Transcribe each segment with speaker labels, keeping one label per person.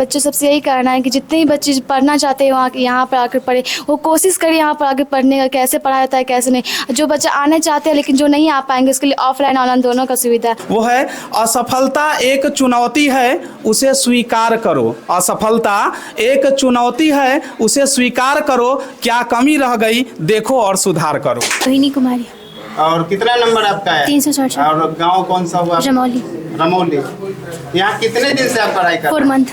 Speaker 1: बच्चों सबसे यही कहना है कि जितने भी बच्चे पढ़ना चाहते हैं वहाँ यहाँ पर आकर पढ़े, वो कोशिश करें यहाँ पर आकर पढ़ने का, कैसे पढ़ाया जाता है कैसे नहीं। जो बच्चे आने चाहते हैं लेकिन जो नहीं आ पाएंगे उसके लिए ऑफलाइन ऑनलाइन दोनों का सुविधा है।
Speaker 2: वो है असफलता एक चुनौती है, उसे स्वीकार करो। असफलता एक चुनौती है, उसे स्वीकार करो। क्या कमी रह गई देखो और सुधार करो।
Speaker 1: रोहिणी कुमारी।
Speaker 3: और कितना नंबर आपका है?
Speaker 1: 367।
Speaker 3: और गांव कौन सा हुआ?
Speaker 1: रमौली।
Speaker 3: रमौली। यहाँ कितने दिन से आप पढ़ाई कर रहे हैं?
Speaker 1: 4 मंथ।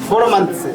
Speaker 3: 4 मंथ से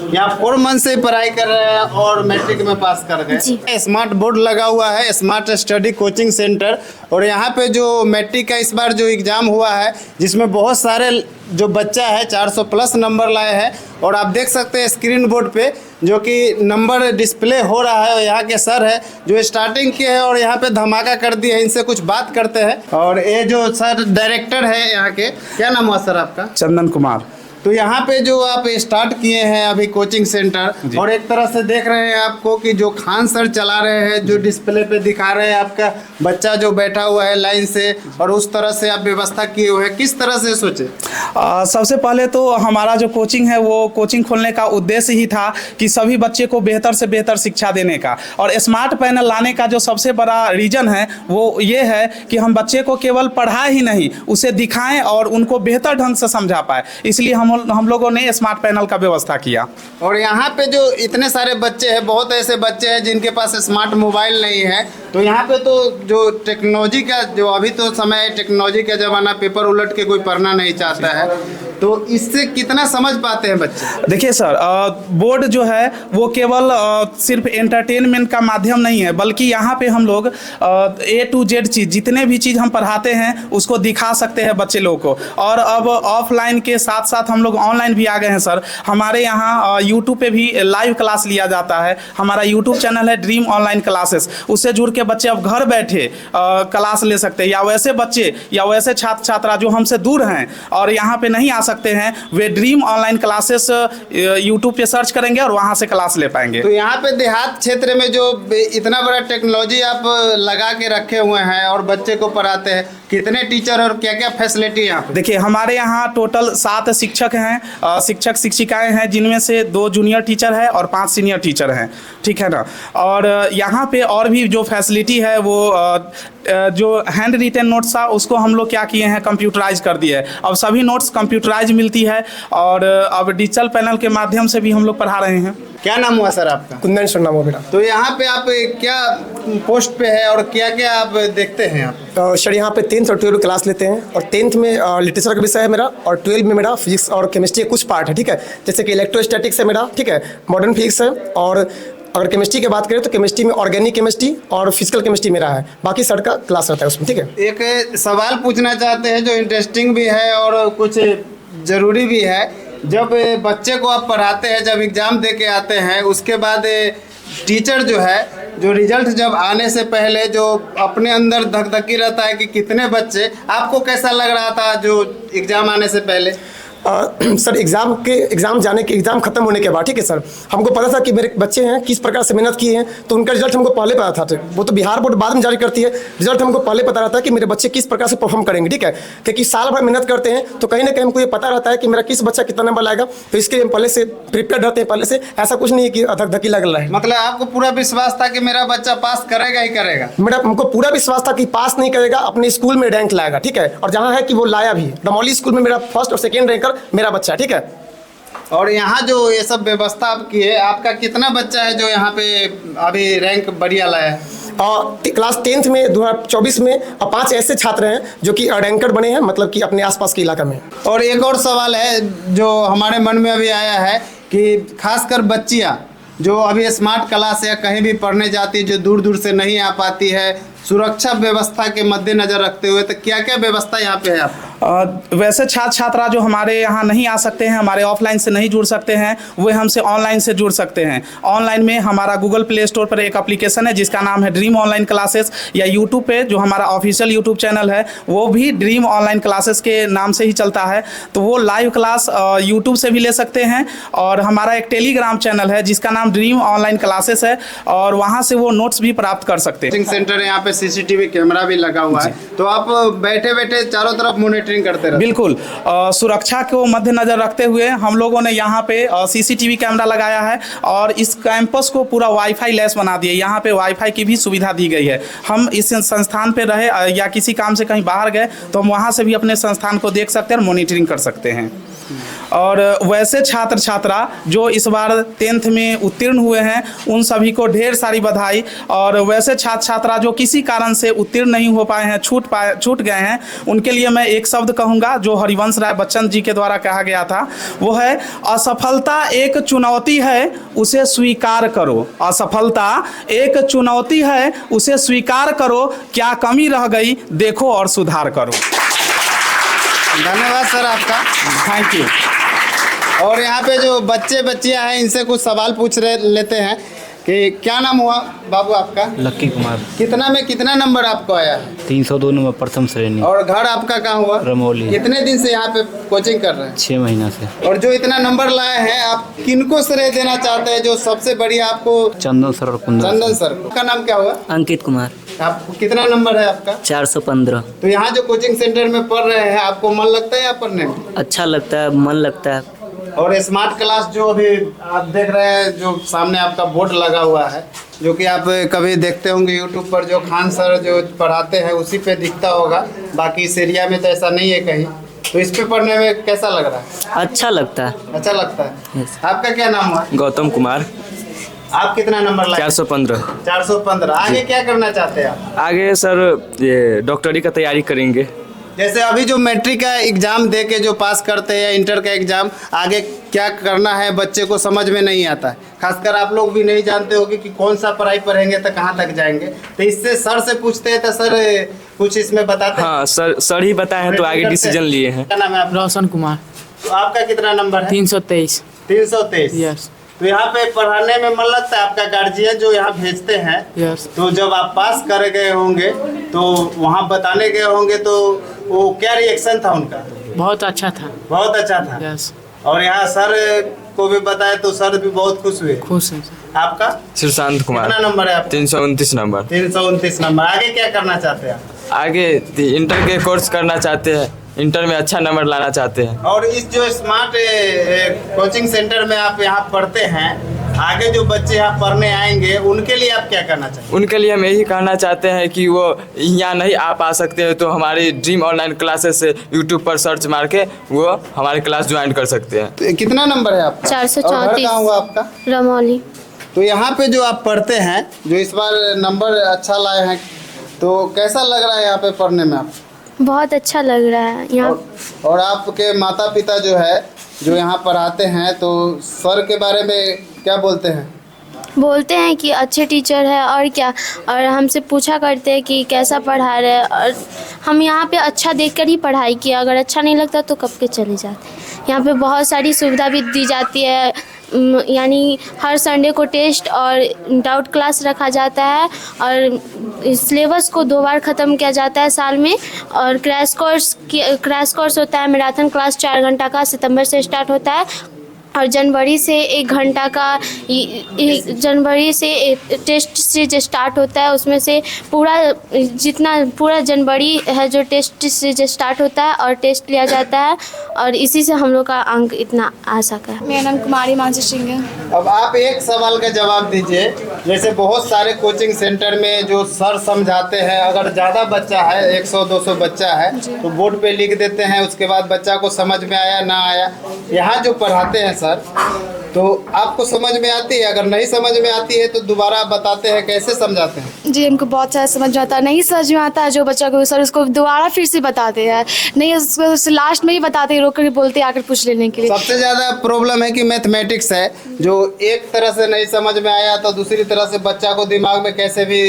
Speaker 3: यहाँ 4 मंथ से पढ़ाई कर रहे हैं और मैट्रिक में पास कर गए। स्मार्ट बोर्ड लगा हुआ है, स्मार्ट स्टडी कोचिंग सेंटर। और यहाँ पे जो मैट्रिक का इस बार जो एग्ज़ाम हुआ है जिसमें बहुत सारे जो बच्चा है 400 प्लस नंबर लाए हैं। और आप देख सकते हैं स्क्रीन बोर्ड पे जो कि नंबर डिस्प्ले हो रहा है। यहाँ के सर है जो स्टार्टिंग किए हैं और यहाँ पे धमाका कर दिए हैं। इनसे कुछ बात करते हैं। और ये जो सर डायरेक्टर है यहाँ के, क्या नाम हुआ सर आपका?
Speaker 2: चंदन कुमार।
Speaker 3: तो यहाँ पे जो आप स्टार्ट किए हैं अभी कोचिंग सेंटर, और एक तरह से देख रहे हैं आपको कि जो खान सर चला रहे हैं, जो डिस्प्ले पे दिखा रहे हैं आपका बच्चा जो बैठा हुआ है लाइन से, और उस तरह से आप व्यवस्था किए हुए हैं। किस तरह से सोचे?
Speaker 2: सबसे पहले तो हमारा जो कोचिंग है वो कोचिंग खोलने का उद्देश्य ही था कि सभी बच्चे को बेहतर से बेहतर शिक्षा देने का। और स्मार्ट पैनल लाने का जो सबसे बड़ा रीज़न है वो ये है कि हम बच्चे को केवल पढ़ाए ही नहीं, उसे दिखाएं और उनको बेहतर ढंग से समझा पाए। इसलिए हम लोगों ने स्मार्ट पैनल का व्यवस्था किया।
Speaker 3: और यहाँ पे जो इतने सारे बच्चे हैं, बहुत ऐसे बच्चे हैं जिनके पास स्मार्ट मोबाइल नहीं है। तो यहाँ पे तो जो टेक्नोलॉजी का जो अभी तो समय है, टेक्नोलॉजी का ज़माना, पेपर उलट के कोई पढ़ना नहीं चाहता है। तो इससे कितना समझ पाते हैं बच्चे?
Speaker 2: देखिए सर, बोर्ड जो है वो केवल सिर्फ एंटरटेनमेंट का माध्यम नहीं है, बल्कि यहाँ पे हम लोग A to Z चीज़, जितने भी चीज़ हम पढ़ाते हैं उसको दिखा सकते हैं बच्चे लोगों को। और अब ऑफलाइन के साथ साथ हम लोग ऑनलाइन भी आ गए हैं सर। हमारे यहाँ यूट्यूब पे भी लाइव क्लास लिया जाता है। हमारा यूट्यूब चैनल है ड्रीम ऑनलाइन क्लासेस। उससे जुड़ के बच्चे अब घर बैठे क्लास ले सकते हैं। या वैसे बच्चे या वैसे छात्र छात्रा जो हमसे दूर हैं और यहाँ पे नहीं आ सकते हैं, वे ड्रीम ऑनलाइन क्लासेस यूट्यूब पे सर्च करेंगे और वहाँ से क्लास ले पाएंगे।
Speaker 3: तो यहाँ पे देहात क्षेत्र में जो इतना बड़ा टेक्नोलॉजी आप लगा के रखे हुए हैं और बच्चे को पढ़ाते हैं, कितने टीचर और क्या क्या फैसिलिटी यहाँ पे?
Speaker 2: देखिए, हमारे यहाँ टोटल 7 शिक्षक हैं, शिक्षक शिक्षिकाएं हैं, जिनमें से 2 जूनियर टीचर है और 5 सीनियर टीचर हैं, ठीक है ना। और यहाँ पे और भी जो फैसिलिटी है वो जो हैंड रिटन नोट्स था उसको हम लोग क्या किए हैं, कंप्यूटराइज कर दिए। अब सभी नोट्स कंप्यूटराइज मिलती है और अब डिजिटल पैनल के माध्यम से भी हम लोग पढ़ा रहे हैं।
Speaker 3: क्या नाम हुआ सर आपका?
Speaker 4: कुंदन सर नाम हो बेटा।
Speaker 3: तो यहाँ पे आप क्या पोस्ट पे है और क्या क्या आप देखते हैं आप?
Speaker 4: तो सर यहाँ पे 10th और 12 क्लास लेते हैं। और 10th में लिटरेचर का विषय है मेरा, और 12 में मेरा फिजिक्स और केमिस्ट्री के कुछ पार्ट है, ठीक है। जैसे कि इलेक्ट्रोस्टैटिक्स है मेरा, ठीक है, मॉडर्न फिजिक्स है। और अगर केमिस्ट्री की बात करें तो केमिस्ट्री में ऑर्गेनिक केमिस्ट्री और फिजिकल केमिस्ट्री मेरा है। बाकी सर का क्लास रहता है उसमें, ठीक है।
Speaker 3: एक सवाल पूछना चाहते हैं जो इंटरेस्टिंग भी है और कुछ ज़रूरी भी है। जब बच्चे को आप पढ़ाते हैं, जब एग्ज़ाम दे के आते हैं, उसके बाद टीचर जो है, जो रिजल्ट जब आने से पहले जो अपने अंदर धकधकी रहता है कि कितने बच्चे, आपको कैसा लग रहा था जो एग्ज़ाम आने से पहले?
Speaker 4: सर एग्ज़ाम खत्म होने के बाद, ठीक है सर, हमको पता था कि मेरे बच्चे हैं किस प्रकार से मेहनत किए हैं। तो उनका रिजल्ट हमको पहले पता था। वो तो बिहार बोर्ड बाद में जारी करती है, रिजल्ट हमको पहले पता रहता है कि मेरे बच्चे किस प्रकार से परफॉर्म करेंगे, ठीक है। क्योंकि साल भर मेहनत करते हैं तो कहीं ना कहीं हमको ये पता रहता है कि मेरा किस बच्चा कितना नंबर लाएगा। तो इसके लिए हम पहले से प्रिपेयर रहते हैं पहले से। ऐसा कुछ नहीं है कि धकधकी लग रहा है।
Speaker 3: मतलब आपको पूरा विश्वास था कि मेरा बच्चा पास करेगा ही करेगा?
Speaker 4: मेरा हमको पूरा विश्वास था कि पास नहीं करेगा, अपने स्कूल में रैंक लाएगा, ठीक है। और जहाँ है कि वो लाया भी। रमौली स्कूल में मेरा 1st और 2nd रैंकर मेरा बच्चा, ठीक है।
Speaker 3: और यहाँ जो ये सब व्यवस्था आप की है, आपका कितना बच्चा है जो यहाँ पे अभी रैंक बढ़िया लाया है?
Speaker 4: क्लास 10th में 2024 में 5 ऐसे छात्र हैं जो कि रैंकर बने हैं, मतलब कि अपने आसपास के इलाका में।
Speaker 3: और एक और सवाल है जो हमारे मन में अभी आया है कि खासकर बच्चियाँ जो अभी स्मार्ट क्लास या कहीं भी पढ़ने जाती है, जो दूर दूर से नहीं आ पाती है, सुरक्षा व्यवस्था के मद्देनजर रखते हुए, तो क्या क्या व्यवस्था यहाँ पे है आप?
Speaker 2: वैसे छात्र छात्रा जो हमारे यहाँ नहीं आ सकते हैं, हमारे ऑफलाइन से नहीं जुड़ सकते हैं, वे हमसे ऑनलाइन से जुड़ सकते हैं। ऑनलाइन में हमारा गूगल प्ले स्टोर पर एक एप्लीकेशन है जिसका नाम है ड्रीम ऑनलाइन क्लासेस, या यूट्यूब पे जो हमारा ऑफिशियल यूट्यूब चैनल है वो भी ड्रीम ऑनलाइन क्लासेस के नाम से ही चलता है। तो वो लाइव क्लास यूट्यूब से भी ले सकते हैं। और हमारा एक टेलीग्राम चैनल है जिसका नाम ड्रीम ऑनलाइन क्लासेस है, और वहाँ से वो नोट्स भी प्राप्त कर सकते हैं।
Speaker 3: कोचिंग सेंटर यहाँ पे पे सीसीटीवी कैमरा भी लगा हुआ है, तो आप बैठे बैठे चारों तरफ मॉनिटरिंग करते रहते?
Speaker 2: बिल्कुल, सुरक्षा को मद्देनजर रखते हुए हम लोगों ने यहाँ पे सीसीटीवी कैमरा लगाया है और इस कैंपस को पूरा वाईफाई लेस बना दिया। यहाँ पे वाईफाई की भी सुविधा दी गई है। हम इस संस्थान पे रहे या किसी काम से कहीं बाहर गए तो हम वहाँ से भी अपने संस्थान को देख सकते हैं और मॉनिटरिंग कर सकते हैं। और वैसे छात्र छात्रा जो इस बार 10th में उत्तीर्ण हुए हैं उन सभी को ढेर सारी बधाई। और वैसे छात्र छात्रा जो किसी कारण से उत्तीर्ण नहीं हो पाए हैं, छूट गए हैं, उनके लिए मैं एक शब्द कहूँगा जो हरिवंश राय बच्चन जी के द्वारा कहा गया था, वो है असफलता एक चुनौती है उसे स्वीकार करो। असफलता एक चुनौती है उसे स्वीकार करो, क्या कमी रह गई देखो और सुधार करो।
Speaker 3: धन्यवाद सर आपका,
Speaker 2: थैंक यू।
Speaker 3: और यहाँ पे जो बच्चे बच्चियाँ हैं इनसे कुछ सवाल पूछ लेते हैं कि क्या नाम हुआ बाबू आपका?
Speaker 5: लक्की कुमार।
Speaker 3: कितना में कितना नंबर आपको आया?
Speaker 5: 302 नंबर प्रथम श्रेणी।
Speaker 3: और घर आपका कहाँ हुआ?
Speaker 5: रमौली।
Speaker 3: कितने दिन से यहाँ पे कोचिंग कर रहे हैं?
Speaker 5: 6 महीना से।
Speaker 3: और जो इतना नंबर लाए हैं आप किनको श्रेय देना चाहते हैं? जो सबसे बढ़िया आपको?
Speaker 5: चंदन सर और कुंदन
Speaker 3: चंदन सर। का नाम क्या हुआ?
Speaker 6: अंकित कुमार।
Speaker 3: आपको कितना नंबर है आपका?
Speaker 6: 415।
Speaker 3: तो यहाँ जो कोचिंग सेंटर में पढ़ रहे हैं आपको मन लगता है या पढ़ने में?
Speaker 6: अच्छा लगता है, मन लगता है।
Speaker 3: और स्मार्ट क्लास जो अभी आप देख रहे हैं, जो सामने आपका बोर्ड लगा हुआ है, जो कि आप कभी देखते होंगे यूट्यूब पर, जो खान सर जो पढ़ाते हैं उसी पे दिखता होगा, बाकी इस एरिया में तो ऐसा नहीं है कहीं। तो इस पे पढ़ने में कैसा लग रहा है?
Speaker 6: अच्छा लगता है।
Speaker 3: अच्छा लगता है। आपका क्या नाम हुआ?
Speaker 5: गौतम कुमार।
Speaker 3: आप कितना नंबर लाए?
Speaker 5: 415।
Speaker 3: 415। आगे क्या करना चाहते हैं आप?
Speaker 5: आगे सर ये डॉक्टरी का तैयारी करेंगे।
Speaker 3: जैसे अभी जो मैट्रिक का एग्जाम दे के जो पास करते हैं या इंटर का एग्जाम, आगे क्या करना है बच्चे को समझ में नहीं आता है। खासकर आप लोग भी नहीं जानते होगे कि कौन सा पढ़ाई पढ़ेंगे तो कहाँ तक जाएंगे। तो इससे सर से पूछते हैं तो सर कुछ इसमें बताते हैं?
Speaker 5: हाँ सर ही बताए हैं तो आगे डिसीजन लिए हैं।
Speaker 3: क्या नाम है आपका?
Speaker 7: रोशन कुमार।
Speaker 3: तो आपका कितना नंबर है?
Speaker 7: 323।
Speaker 3: 323।
Speaker 7: यस।
Speaker 3: तो यहाँ पे पढ़ाने में मन लगता है? आपका गार्जियन जो यहाँ भेजते हैं,
Speaker 7: यस।
Speaker 3: तो जब आप पास कर गए होंगे तो वहाँ बताने गए होंगे तो वो क्या रिएक्शन था उनका?
Speaker 7: बहुत अच्छा था।
Speaker 3: बहुत अच्छा था।
Speaker 7: यस।
Speaker 3: और यहाँ सर को भी बताया तो सर भी बहुत खुश हुए।
Speaker 7: खुश है।
Speaker 3: आपका
Speaker 5: सुशांत कुमार।
Speaker 3: कितना नंबर है आपका?
Speaker 5: 329 नंबर।
Speaker 3: 329 नंबर। आगे क्या करना चाहते हैं आप?
Speaker 5: आगे इंटर के कोर्स करना चाहते हैं, इंटर में अच्छा नंबर लाना चाहते हैं।
Speaker 3: और इस जो स्मार्ट कोचिंग सेंटर में आप यहाँ पढ़ते हैं, आगे जो बच्चे यहाँ पढ़ने आएंगे उनके लिए आप क्या कहना चाहते हैं?
Speaker 5: उनके लिए हम यही कहना चाहते हैं कि वो यहाँ नहीं आ पा सकते हैं तो हमारी ड्रीम ऑनलाइन क्लासेस से यूट्यूब पर सर्च मार के वो हमारी क्लास ज्वाइन कर सकते हैं।
Speaker 3: तो कितना नंबर है आपका?
Speaker 1: 434।
Speaker 3: कहाँ हुआ आपका?
Speaker 1: रमौली।
Speaker 3: तो यहाँ पे जो आप पढ़ते हैं, जो इस बार नंबर अच्छा लाए हैं, तो कैसा लग रहा है यहाँ पे पढ़ने में आप?
Speaker 1: बहुत अच्छा लग रहा है यहाँ।
Speaker 3: और आपके माता पिता जो है जो यहाँ पढ़ाते हैं, तो सर के बारे में क्या बोलते हैं?
Speaker 1: बोलते हैं कि अच्छे टीचर है और क्या, और हमसे पूछा करते हैं कि कैसा पढ़ा रहे, और हम यहाँ पे अच्छा देखकर ही पढ़ाई किया, अगर अच्छा नहीं लगता तो कब के चले जाते। यहाँ पे बहुत सारी सुविधा भी दी जाती है, यानी हर संडे को टेस्ट और डाउट क्लास रखा जाता है, और सिलेबस को 2 बार ख़त्म किया जाता है साल में, और क्रैश कोर्स होता है मैराथन क्लास 4 घंटा का, सितंबर से स्टार्ट होता है, और जनवरी से 1 घंटा का जनवरी से टेस्ट से जो स्टार्ट होता है, उसमें से पूरा जनवरी है जो टेस्ट से जो स्टार्ट होता है और टेस्ट लिया जाता है, और इसी से हम लोग का अंक इतना आ सका है। मेरा नाम कुमारी मानसी सिंह है।
Speaker 3: अब आप एक सवाल का जवाब दीजिए। जैसे बहुत सारे कोचिंग सेंटर में जो सर समझाते हैं, अगर ज़्यादा बच्चा है, 100-200 बच्चा है, तो बोर्ड पे लिख देते हैं, उसके बाद बच्चा को समझ में आया ना आया। यहाँ जो पढ़ाते हैं सर, तो आपको समझ में आती है? अगर नहीं समझ में आती है तो दोबारा बताते हैं, कैसे समझाते हैं?
Speaker 1: जी, हमको बहुत सारा समझ में आता है। नहीं समझ में आता है जो बच्चा को, सर उसको दोबारा फिर से बताते हैं, नहीं उसको लास्ट में ही बताते हैं, रोक कर बोलते हैं आकर पूछ लेने के लिए।
Speaker 3: सबसे ज़्यादा प्रॉब्लम है कि मैथमेटिक्स है, जो एक तरह से नहीं समझ में आया तो दूसरी तरह से बच्चा को दिमाग में कैसे भी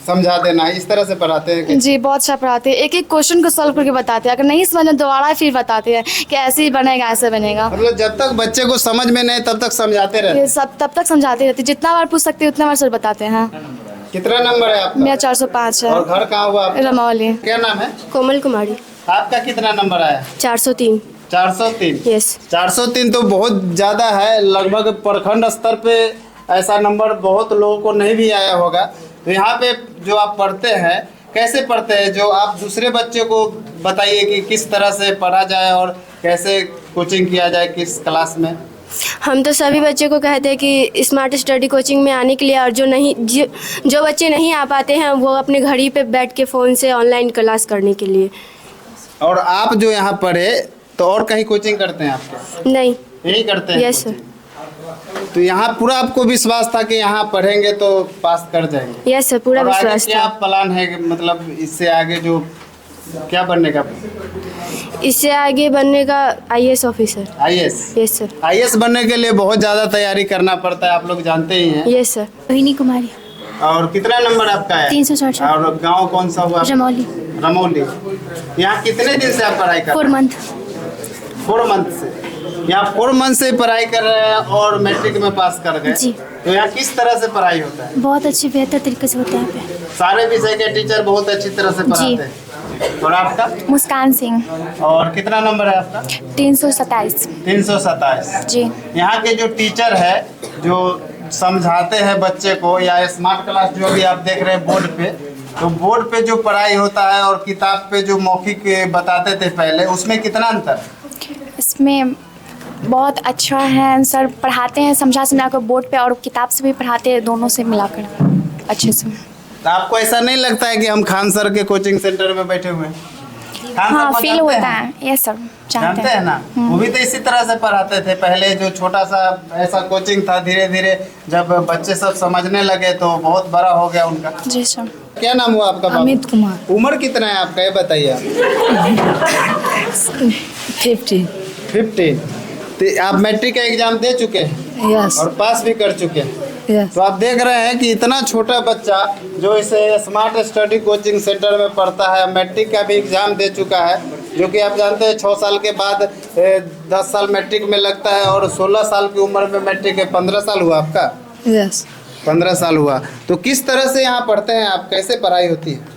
Speaker 3: समझा देना है, इस तरह से पढ़ाते हैं।
Speaker 1: जी, बहुत अच्छा पढ़ाते हैं, एक एक क्वेश्चन को सॉल्व करके बताते हैं, अगर नहीं समझ में दोबारा फिर बताते हैं कि ऐसे ही बनेगा, ऐसे बनेगा।
Speaker 3: मतलब जब तक बच्चे को समझ में नहीं तब तक समझाते रहते हैं।
Speaker 1: सब तब तक समझाते रहते, जितना बार पूछ सकते हैं उतना बार सर बताते हैं।
Speaker 3: कितना नंबर है आपका?
Speaker 1: मेरा 405 है।
Speaker 3: और घर कहाँ हुआ आपका?
Speaker 1: रमौली।
Speaker 3: क्या नाम है?
Speaker 1: कोमल कुमारी।
Speaker 3: आपका कितना नंबर आया?
Speaker 1: 403।
Speaker 3: 403।
Speaker 1: यस।
Speaker 3: 403 तो बहुत ज़्यादा है, लगभग प्रखंड स्तर पे ऐसा नंबर बहुत लोगों को नहीं भी आया होगा। तो यहाँ पे जो आप पढ़ते हैं कैसे पढ़ते हैं, जो आप दूसरे बच्चे को बताइए कि किस तरह से पढ़ा जाए और कैसे कोचिंग किया जाए किस क्लास में।
Speaker 1: हम तो सभी बच्चों को कहते हैं कि स्मार्ट स्टडी कोचिंग में आने के लिए, और जो बच्चे नहीं आ पाते हैं वो अपने घर ही पे बैठ के फ़ोन से ऑनलाइन क्लास करने के लिए।
Speaker 3: और आप जो यहाँ पढ़े तो और कहीं कोचिंग करते हैं आपके?
Speaker 1: नहीं।
Speaker 3: यही करते हैं?
Speaker 1: Yes sir.
Speaker 3: तो यहाँ पूरा आपको विश्वास था कि यहाँ पढ़ेंगे तो पास कर जाएंगे?
Speaker 1: यस सर, पूरा
Speaker 3: और आगे
Speaker 1: विश्वास
Speaker 3: क्या
Speaker 1: था।
Speaker 3: प्लान है कि मतलब इससे आगे जो क्या बनने का?
Speaker 1: इससे आगे बनने का IAS officer.
Speaker 3: IAS?
Speaker 1: Yes sir.
Speaker 3: IAS बनने के लिए बहुत ज़्यादा तैयारी करना पड़ता है, आप लोग जानते ही हैं।
Speaker 1: Yes sir.
Speaker 7: रोहिणी कुमारी।
Speaker 3: और कितना नंबर आपका है?
Speaker 7: 367।
Speaker 3: और गांव कौन सा हुआ?
Speaker 7: रमौली।
Speaker 3: रमौली। यहाँ कितने दिन से आप पढ़ाई कर
Speaker 7: 4 मंथ।
Speaker 3: 4 मंथ से? यहाँ 4 मंथ से पढ़ाई कर रहे हैं और मैट्रिक में पास कर गए।
Speaker 7: जी।
Speaker 3: तो यहाँ किस तरह से पढ़ाई होता है?
Speaker 7: बहुत अच्छे बेहतर तरीके से होता है यहाँ पे।
Speaker 3: सारे विषय के टीचर बहुत अच्छी तरह से पढ़ाते हैं। और आपका?
Speaker 7: मुस्कान सिंह।
Speaker 3: और कितना नंबर है आपका?
Speaker 7: 327।
Speaker 3: 327।
Speaker 7: जी।
Speaker 3: यहाँ के जो टीचर है जो समझाते हैं बच्चे को, या स्मार्ट क्लास जो भी आप देख रहे हैं बोर्ड पे, तो बोर्ड पे जो पढ़ाई होता है और किताब पे जो मौखिक बताते थे पहले, उसमें कितना अंतर?
Speaker 7: इसमें बहुत अच्छा है सर, पढ़ाते हैं समझा कर बोर्ड पे, और किताब से भी पढ़ाते हैं, दोनों से मिलाकर अच्छे से।
Speaker 3: तो आपको ऐसा नहीं लगता है कि हम खान सर के कोचिंग सेंटर में बैठे हुए हैं? खान
Speaker 7: हाँ,
Speaker 3: सर को
Speaker 7: फील
Speaker 3: जानते
Speaker 7: होता
Speaker 3: हैं?
Speaker 7: है। यस सर,
Speaker 3: जानते हैं ना? वो भी तो इसी तरह से पढ़ाते थे पहले, जो छोटा सा ऐसा कोचिंग था, धीरे धीरे जब बच्चे सब समझने लगे तो बहुत बड़ा हो गया उनका।
Speaker 7: जी सर।
Speaker 3: क्या नाम हुआ आपका?
Speaker 8: अमित कुमार।
Speaker 3: उम्र कितना है आपका, ये बताइए आप। 15। तो आप मैट्रिक का एग्जाम दे चुके हैं?
Speaker 8: यस।
Speaker 3: और पास भी कर चुके हैं?
Speaker 8: यस।
Speaker 3: तो आप देख रहे हैं कि इतना छोटा बच्चा जो इसे स्मार्ट स्टडी कोचिंग सेंटर में पढ़ता है, मैट्रिक का भी एग्जाम दे चुका है, जो कि आप जानते हैं 6 साल के बाद 10 साल मैट्रिक में लगता है, और 16 साल की उम्र में मैट्रिक है। 15 साल हुआ आपका?
Speaker 8: यस।
Speaker 3: 15 साल हुआ। तो किस तरह से यहाँ पढ़ते हैं आप, कैसे पढ़ाई होती है?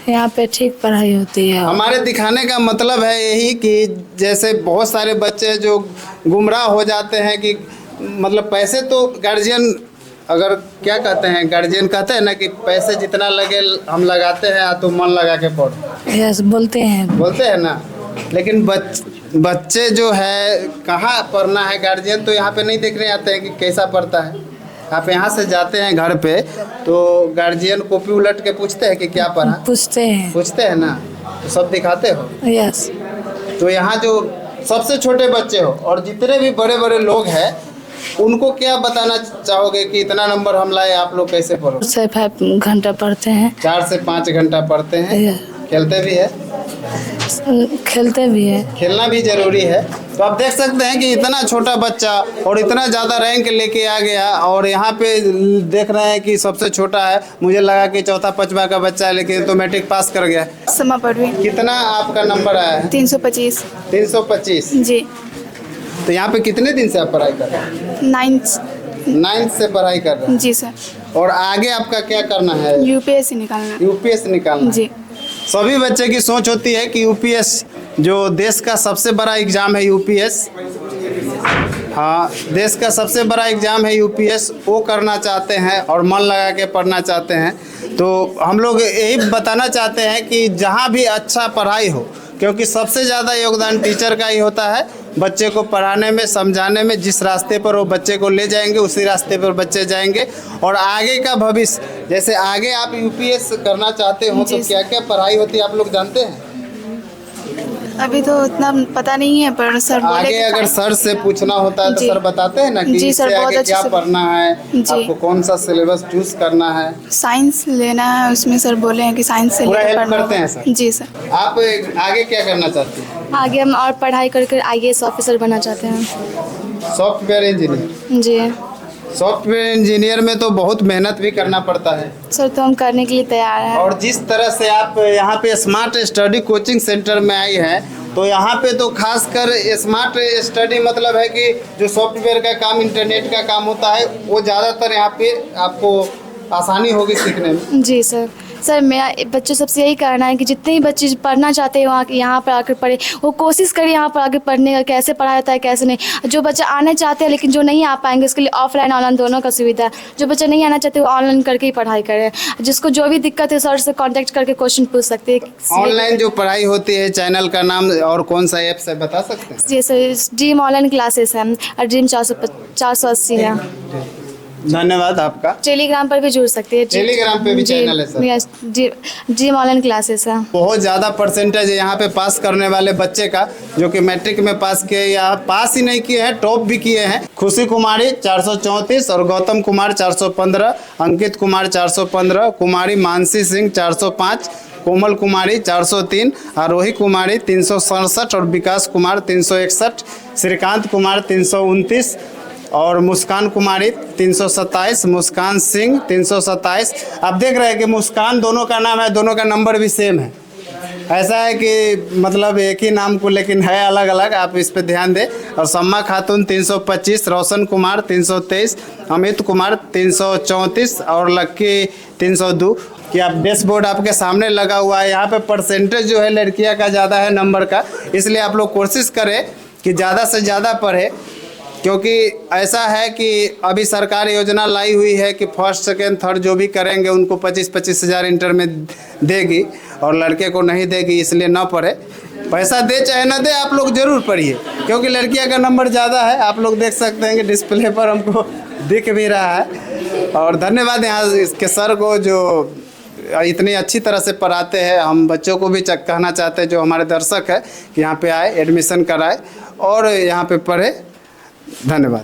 Speaker 8: यहाँ पे ठीक पढ़ाई होती है।
Speaker 3: हमारे दिखाने का मतलब है यही कि जैसे बहुत सारे बच्चे जो गुमराह हो जाते हैं कि मतलब पैसे तो गार्जियन, अगर क्या कहते हैं, गार्जियन कहते हैं ना कि पैसे जितना लगे हम लगाते हैं, तो मन लगा के पढ़ो।
Speaker 8: यस, बोलते हैं
Speaker 3: ना। लेकिन बच्चे जो है कहाँ पढ़ना है, गार्जियन तो यहाँ पे नहीं देखने आते हैं कि कैसा पढ़ता है। आप यहाँ से जाते हैं घर पे तो गार्जियन कॉपी उलट के पूछते हैं कि क्या पढ़ा? पूछते हैं ना, तो सब दिखाते हो।
Speaker 8: यस।
Speaker 3: तो यहाँ जो सबसे छोटे बच्चे हो और जितने भी बड़े बड़े लोग हैं, उनको क्या बताना चाहोगे कि इतना नंबर हम लाए, आप लोग कैसे पढ़ो?
Speaker 8: 4 से 5 घंटा पढ़ते हैं।
Speaker 3: 4 से 5 घंटा पढ़ते हैं। खेलते भी है?
Speaker 8: खेलते भी है।
Speaker 3: खेलना भी जरूरी है। तो आप देख सकते हैं कि इतना छोटा बच्चा और इतना ज़्यादा रैंक लेके आ गया, और यहाँ पे देख रहे हैं कि सबसे छोटा है, मुझे लगा कि 4-5वां का बच्चा है, लेकिन तो मैट्रिक पास कर गया।
Speaker 7: समा परवीन।
Speaker 3: कितना आपका नंबर आया है?
Speaker 7: 325।
Speaker 3: 325।
Speaker 7: जी।
Speaker 3: तो यहाँ पे कितने दिन से आप पढ़ाई कर रहे हैं? 9th से पढ़ाई कर रहे हैं?
Speaker 7: जी सर।
Speaker 3: और आगे आपका क्या करना है?
Speaker 7: UPSC निकालना।
Speaker 3: UPSC निकालना?
Speaker 7: जी।
Speaker 3: सभी बच्चे की सोच होती है कि UPS जो देश का सबसे बड़ा एग्ज़ाम है, UPS, हाँ, देश का सबसे बड़ा एग्ज़ाम है UPS, वो करना चाहते हैं और मन लगा के पढ़ना चाहते हैं। तो हम लोग यही बताना चाहते हैं कि जहाँ भी अच्छा पढ़ाई हो, क्योंकि सबसे ज़्यादा योगदान टीचर का ही होता है बच्चे को पढ़ाने में, समझाने में। जिस रास्ते पर वो बच्चे को ले जाएंगे उसी रास्ते पर बच्चे जाएंगे। और आगे का भविष्य, जैसे आगे आप UPS करना चाहते हो तो क्या क्या पढ़ाई होती है आप लोग जानते हैं?
Speaker 7: अभी तो उतना पता नहीं है, पर सर बोले
Speaker 3: आगे अगर सर से पूछना होता है तो
Speaker 7: जी।
Speaker 3: सर बताते हैं ना कि
Speaker 7: जी सर,
Speaker 3: इससे
Speaker 7: बहुत
Speaker 3: आगे
Speaker 7: अच्छे
Speaker 3: क्या
Speaker 7: से।
Speaker 3: पढ़ना है,
Speaker 7: जी।
Speaker 3: आपको कौन सा सिलेबस चूज करना है।
Speaker 7: साइंस लेना है, उसमें सर बोले हैं कि साइंस से
Speaker 3: पूरा
Speaker 7: लेकर
Speaker 3: हेल्प
Speaker 7: पढ़ना
Speaker 3: करते हैं
Speaker 7: होगा।
Speaker 3: सर?
Speaker 7: जी सर।
Speaker 3: आप आगे क्या करना चाहते हैं?
Speaker 1: आगे हम और पढ़ाई कर IAS ऑफिसर बनना चाहते हैं।
Speaker 3: Software engineer?
Speaker 1: जी
Speaker 3: सॉफ्टवेयर इंजीनियर में तो बहुत मेहनत भी करना पड़ता है
Speaker 1: सर, तो हम करने के लिए तैयार हैं।
Speaker 3: और जिस तरह से आप यहाँ पे स्मार्ट स्टडी कोचिंग सेंटर में आई हैं, तो यहाँ पे तो खासकर स्मार्ट स्टडी मतलब है कि जो सॉफ्टवेयर का काम, इंटरनेट का काम होता है, वो ज़्यादातर यहाँ पे आपको आसानी होगी सीखने में।
Speaker 1: जी सर,
Speaker 7: सर मेरा बच्चों सबसे यही कहना है कि जितने भी बच्चे पढ़ना चाहते हैं वहाँ यहाँ पर आकर पढ़े, वो कोशिश करें यहाँ पर आकर पढ़ने का, कैसे पढ़ाया जाता है कैसे नहीं। जो बच्चे आना चाहते हैं लेकिन जो नहीं आ पाएंगे उसके लिए ऑफलाइन ऑनलाइन दोनों का सुविधा है। जो बच्चे नहीं आना चाहते वो ऑनलाइन करके ही पढ़ाई करें। जिसको जो भी दिक्कत है सर से कॉन्टैक्ट करके क्वेश्चन पूछ सकते हैं।
Speaker 3: ऑनलाइन जो पढ़ाई होती है चैनल का नाम और कौन सा ऐप है बता सकते हैं?
Speaker 7: जी सर, ड्रीम ऑनलाइन क्लासेस है और ड्रीम 480 है।
Speaker 3: धन्यवाद आपका।
Speaker 7: टेलीग्राम पर भी जुड़ सकते हैं।
Speaker 3: टेलीग्राम पे भी चैनल है सर?
Speaker 7: ड्रीम ऑनलाइन क्लासेस है।
Speaker 3: बहुत ज़्यादा परसेंटेज है यहाँ पे पास करने वाले बच्चे का, जो कि मैट्रिक में पास किए या पास ही नहीं किए हैं, टॉप भी किए हैं। खुशी कुमारी 434 और गौतम कुमार 415, अंकित कुमार 415, कुमारी मानसी सिंह 405, कोमल कुमारी 403, आरोही कुमारी 367 और विकास कुमार 361, श्रीकांत कुमार 329 और मुस्कान कुमारी 327, मुस्कान सिंह 327। आप देख रहे हैं कि मुस्कान दोनों का नाम है, दोनों का नंबर भी सेम है। ऐसा है कि मतलब एक ही नाम को लेकिन है अलग अलग, आप इस पे ध्यान दें। और सम्मा खातून 325, रोशन कुमार 323, अमित कुमार 334 और लक्की 302। कि आप डैशबोर्ड आपके सामने लगा हुआ है, यहाँ पे परसेंटेज जो है लड़कियाँ का ज़्यादा है नंबर का, इसलिए आप लोग कोशिश करें कि ज़्यादा से ज़्यादा पढ़े। क्योंकि ऐसा है कि अभी सरकार योजना लाई हुई है कि फर्स्ट सेकेंड थर्ड जो भी करेंगे उनको 25-25 हज़ार इंटर में देगी और लड़के को नहीं देगी, इसलिए ना पढ़े। पैसा दे चाहे ना दे आप लोग ज़रूर पढ़िए, क्योंकि लड़कियां का नंबर ज़्यादा है। आप लोग देख सकते हैं कि डिस्प्ले पर हमको दिख भी रहा है। और धन्यवाद यहाँ इसके सर को जो इतनी अच्छी तरह से पढ़ाते हैं। हम बच्चों को भी कहना चाहते हैं जो हमारे दर्शक है कि यहाँ पे आए, एडमिशन कराए और यहाँ पे पढ़े। धन्यवाद।